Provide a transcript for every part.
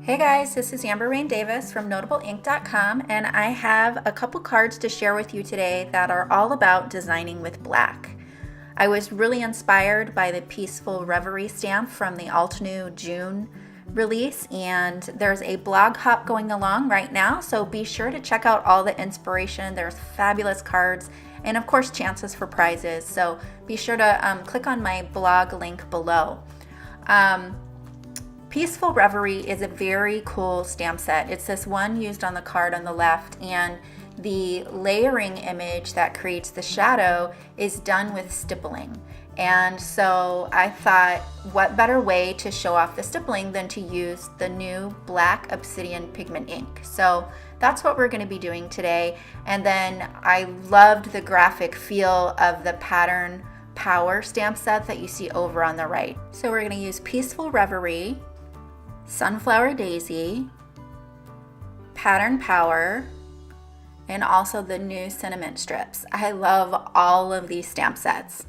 Hey guys, this is Amber Rain Davis from NotableInk.com, and I have a couple cards to share with you today that are all about designing with black. I was really inspired by the Peaceful Reverie stamp from the Altenew June release, and there's a blog hop going along right now, so be sure to check out all the inspiration. There's fabulous cards and of course chances for prizes, so be sure to click on my blog link below. Peaceful Reverie is a very cool stamp set. It's this one used on the card on the left, and the layering image that creates the shadow is done with stippling. And so I thought, what better way to show off the stippling than to use the new black Obsidian Pigment Ink. So that's what we're going to be doing today. And then I loved the graphic feel of the Pattern Power stamp set that you see over on the right. So we're going to use Peaceful Reverie, Sunflower Daisy, Pattern Power, and also the new Cinnamon Strips. I love all of these stamp sets.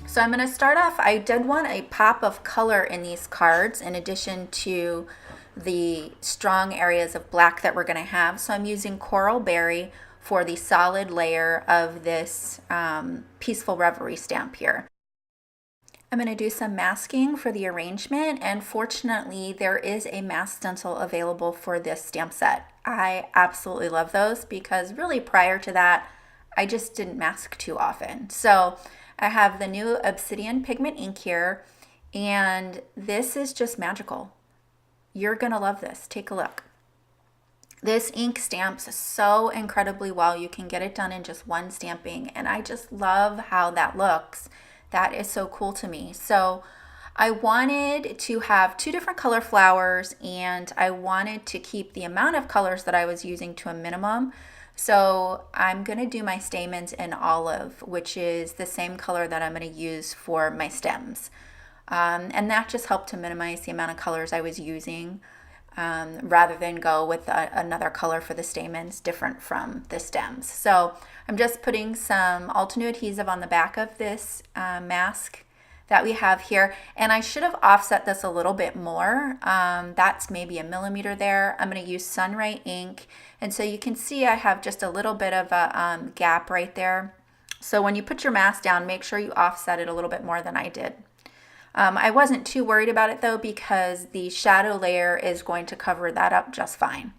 So I'm going to start off, I did want a pop of color in these cards in addition to the strong areas of black that we're going to have. So I'm using Coral Berry for the solid layer of this Peaceful Reverie stamp here. I'm going to do some masking for the arrangement, and fortunately there is a mask stencil available for this stamp set. I absolutely love those because really prior to that I just didn't mask too often. So I have the new Obsidian Pigment Ink here, and this is just magical. You're going to love this. Take a look. This ink stamps so incredibly well. You can get it done in just one stamping, and I just love how that looks. That is so cool to me. So I wanted to have two different color flowers, and I wanted to keep the amount of colors that I was using to a minimum. So I'm going to do my stamens in olive, which is the same color that I'm going to use for my stems. And that just helped to minimize the amount of colors I was using, rather than go with another color for the stamens different from the stems. So I'm just putting some Altenew adhesive on the back of this mask that we have here, and I should have offset this a little bit more. That's maybe 1 millimeter there. I'm going to use Sunray ink, and so you can see I have just a little bit of a gap right there. So when you put your mask down, make sure you offset it a little bit more than I did. I wasn't too worried about it though, because the shadow layer is going to cover that up just fine.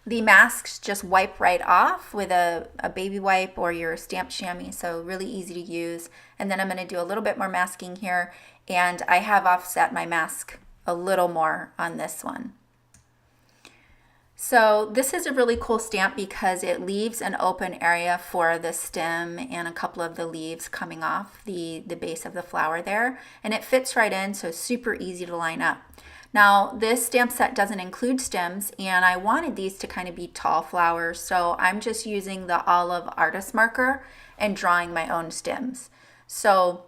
The masks just wipe right off with a baby wipe or your stamped chamois, so really easy to use. And then I'm going to do a little bit more masking here, and I have offset my mask a little more on this one. So this is a really cool stamp because it leaves an open area for the stem and a couple of the leaves coming off the base of the flower there, and it fits right in, so super easy to line up. Now this stamp set doesn't include stems, and I wanted these to kind of be tall flowers, so I'm just using the olive artist marker and drawing my own stems. So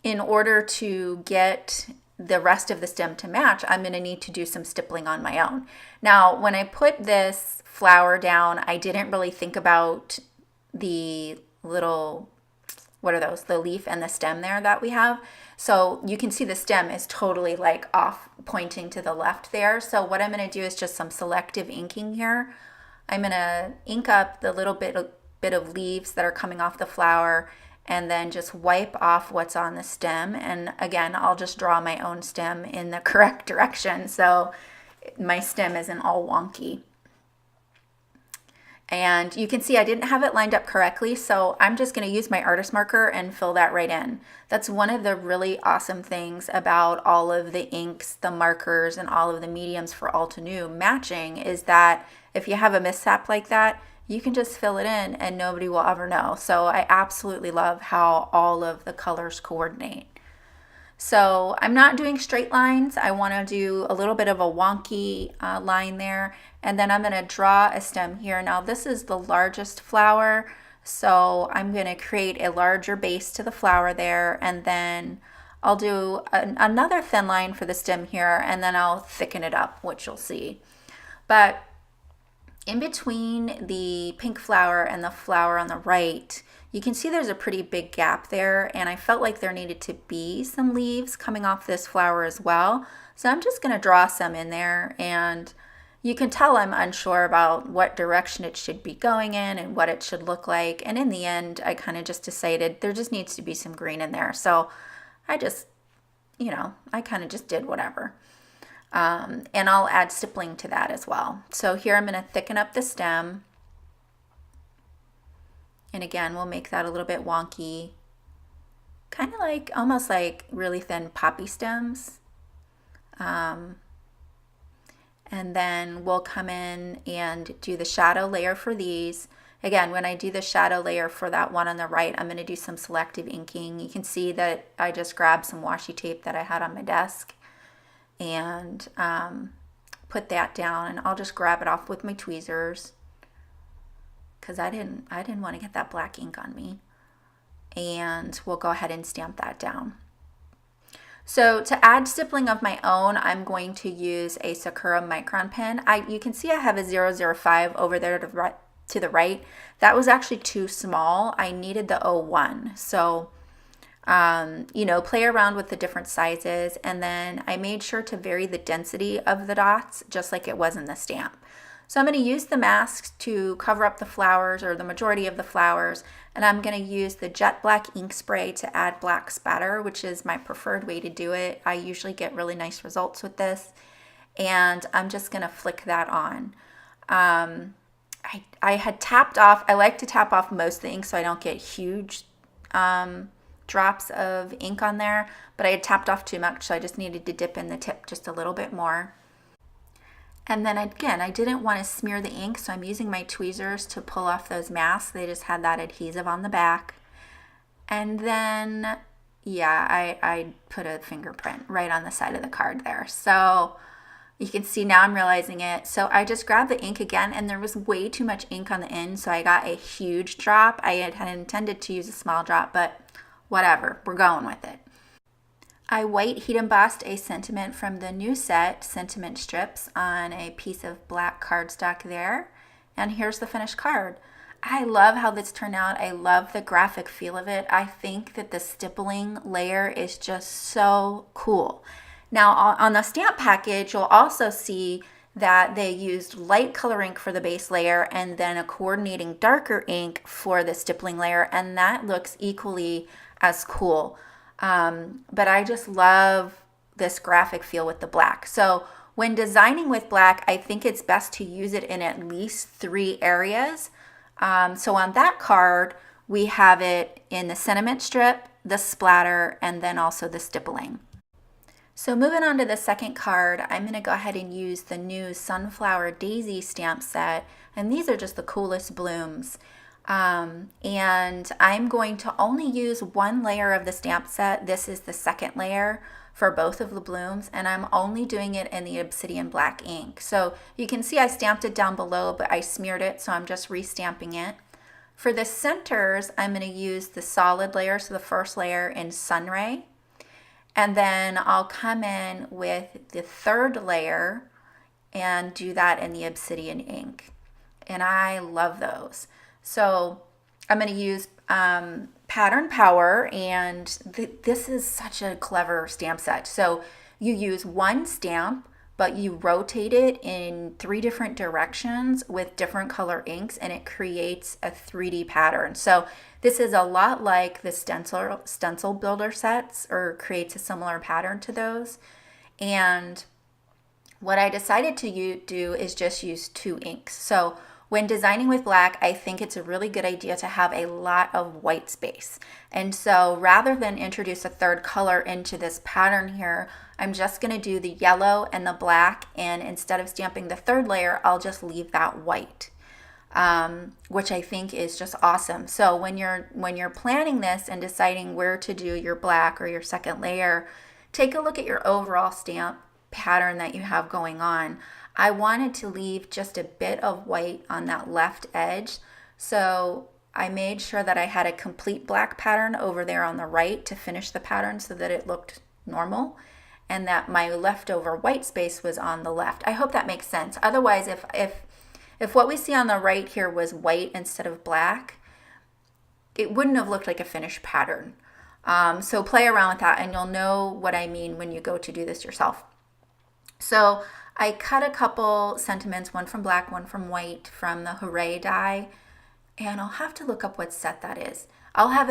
in order to get the rest of the stem to match, I'm going to need to do some stippling on my own. Now when I put this flower down, I didn't really think about the little, what are those, the leaf and the stem there that we have. So you can see the stem is totally like off, pointing to the left there. So what I'm going to do is just some selective inking here. I'm going to ink up the little bit of leaves that are coming off the flower, and then just wipe off what's on the stem. And again, I'll just draw my own stem in the correct direction so my stem isn't all wonky. And you can see I didn't have it lined up correctly, so I'm just going to use my artist marker and fill that right in. That's one of the really awesome things about all of the inks, the markers, and all of the mediums for Altenew matching, is that if you have a mishap like that, you can just fill it in and nobody will ever know. So I absolutely love how all of the colors coordinate. So I'm not doing straight lines. I want to do a little bit of a wonky line there, and then I'm going to draw a stem here. Now this is the largest flower, so I'm going to create a larger base to the flower there, and then I'll do another thin line for the stem here, and then I'll thicken it up, which you'll see. But in between the pink flower and the flower on the right, You can see there's a pretty big gap there, and I felt like there needed to be some leaves coming off this flower as well. So I'm just gonna draw some in there, and you can tell I'm unsure about what direction it should be going in and what it should look like. And in the end, I kind of just decided there just needs to be some green in there. So I just, I kind of just did whatever. And I'll add stippling to that as well. So here I'm going to thicken up the stem. And again, we'll make that a little bit wonky. Kind of like, almost like really thin poppy stems. And then we'll come in and do the shadow layer for these. Again, when I do the shadow layer for that one on the right, I'm going to do some selective inking. You can see that I just grabbed some washi tape that I had on my desk and put that down, and I'll just grab it off with my tweezers because I didn't want to get that black ink on me. And we'll go ahead and stamp that down. So to add stippling of my own, I'm going to use a Sakura micron pen. You can see I have a 005 over there to the right. That was actually too small. I needed the 01. So, play around with the different sizes. And then I made sure to vary the density of the dots, just like it was in the stamp. So I'm going to use the masks to cover up the flowers, or the majority of the flowers, and I'm going to use the jet black ink spray to add black spatter, which is my preferred way to do it. I usually get really nice results with this, and I'm just going to flick that on. I had tapped off, I like to tap off most of the ink so I don't get huge drops of ink on there, but I had tapped off too much, so I just needed to dip in the tip just a little bit more. And then again, I didn't want to smear the ink, so I'm using my tweezers to pull off those masks. They just had that adhesive on the back. And then, yeah, I put a fingerprint right on the side of the card there. So you can see now I'm realizing it. So I just grabbed the ink again, and there was way too much ink on the end, so I got a huge drop. I had intended to use a small drop, but whatever, we're going with it. I white heat embossed a sentiment from the new set, Sentiment Strips, on a piece of black cardstock there. And here's the finished card. I love how this turned out. I love the graphic feel of it. I think that the stippling layer is just so cool. Now on the stamp package, you'll also see that they used light color ink for the base layer and then a coordinating darker ink for the stippling layer, and that looks equally as cool. But I just love this graphic feel with the black. So when designing with black, I think it's best to use it in at least 3 areas. So on that card, we have it in the sentiment strip, the splatter, and then also the stippling. So moving on to the second card, I'm going to go ahead and use the new Sunflower Daisy stamp set, and these are just the coolest blooms. And I'm going to only use 1 layer of the stamp set. This is the second layer for both of the blooms, and I'm only doing it in the Obsidian black ink. So you can see I stamped it down below, but I smeared it, so I'm just restamping it. For the centers, I'm going to use the solid layer, so the first layer in Sunray, and then I'll come in with the third layer and do that in the Obsidian ink. And I love those. So I'm going to use Pattern Power, and this is such a clever stamp set. So you use 1 stamp, but you rotate it in 3 different directions with different color inks, and it creates a 3D pattern. So this is a lot like the stencil builder sets, or creates a similar pattern to those. And what I decided to do is just use 2 inks. So when designing with black, I think it's a really good idea to have a lot of white space. And so rather than introduce a third color into this pattern here, I'm just going to do the yellow and the black, and instead of stamping the third layer, I'll just leave that white, which I think is just awesome. So when you're planning this and deciding where to do your black or your second layer, take a look at your overall stamp pattern that you have going on. I wanted to leave just a bit of white on that left edge, so I made sure that I had a complete black pattern over there on the right to finish the pattern so that it looked normal, and that my leftover white space was on the left. I hope that makes sense. Otherwise, if what we see on the right here was white instead of black, it wouldn't have looked like a finished pattern. So play around with that and you'll know what I mean when you go to do this yourself. So I cut a couple sentiments, one from black, one from white, from the Hooray die, and I'll have to look up what set that is. I'll have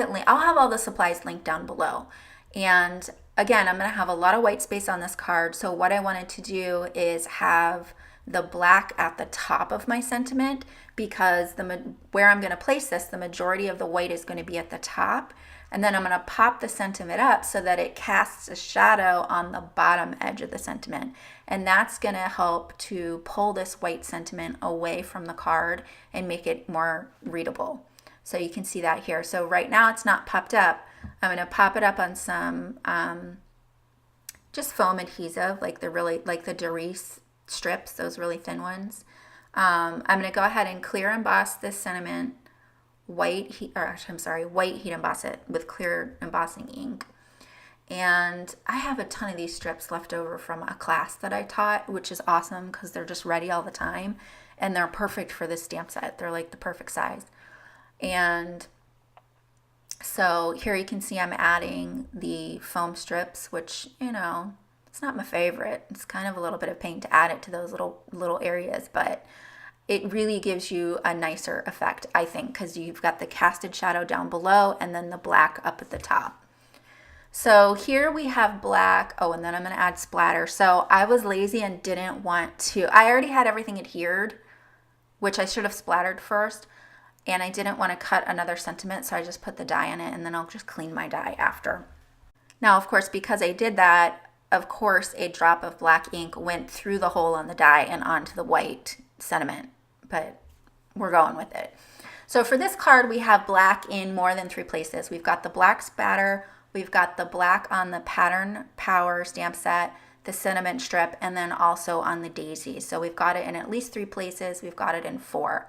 all the supplies linked down below. And again, I'm going to have a lot of white space on this card. So what I wanted to do is have the black at the top of my sentiment, because where I'm going to place this, the majority of the white is going to be at the top. And then I'm going to pop the sentiment up so that it casts a shadow on the bottom edge of the sentiment. And that's going to help to pull this white sentiment away from the card and make it more readable. So you can see that here. So right now it's not popped up. I'm going to pop it up on some just foam adhesive, like the Doris strips, those really thin ones. I'm going to go ahead and clear emboss this sentiment. White heat emboss it with clear embossing ink. And I have a ton of these strips left over from a class that I taught, which is awesome because they're just ready all the time and they're perfect for this stamp set. They're like the perfect size. And so here you can see I'm adding the foam strips, which, you know, it's not my favorite. It's kind of a little bit of pain to add it to those little areas, but it really gives you a nicer effect, I think, because you've got the casted shadow down below and then the black up at the top. So here we have black. Oh, and then I'm going to add splatter. So I was lazy and didn't want to. I already had everything adhered, which I should have splattered first, and I didn't want to cut another sentiment, so I just put the dye in it, and then I'll just clean my dye after. Now, of course, because I did that, of course, a drop of black ink went through the hole on the dye and onto the white sentiment, but we're going with it. So for this card, we have black in more than 3 places. We've got the black spatter, we've got the black on the Pattern Power stamp set, the sentiment strip, and then also on the daisy. So we've got it in at least 3 places. We've got it in 4.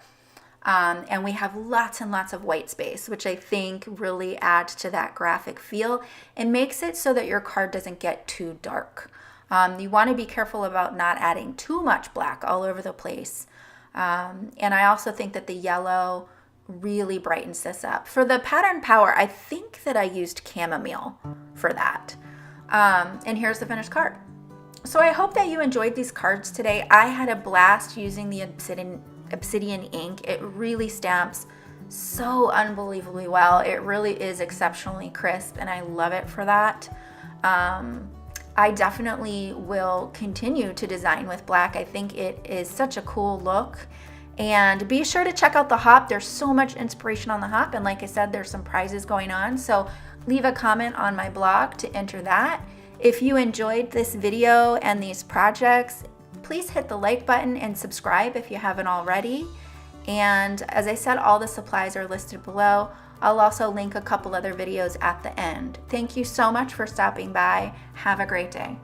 And we have lots and lots of white space, which I think really adds to that graphic feel and makes it so that your card doesn't get too dark. You want to be careful about not adding too much black all over the place. And I also think that the yellow really brightens this up. For the Pattern Power, I think that I used chamomile for that. And here's the finished card. So I hope that you enjoyed these cards today. I had a blast using the Obsidian ink. It really stamps so unbelievably well. It really is exceptionally crisp, and I love it for that. I definitely will continue to design with black. I think it is such a cool look. And be sure to check out the hop. There's so much inspiration on the hop, and like I said, there's some prizes going on, so leave a comment on my blog to enter that. If you enjoyed this video and these projects, please hit the like button and subscribe if you haven't already. And as I said, all the supplies are listed below. I'll also link a couple other videos at the end. Thank you so much for stopping by. Have a great day.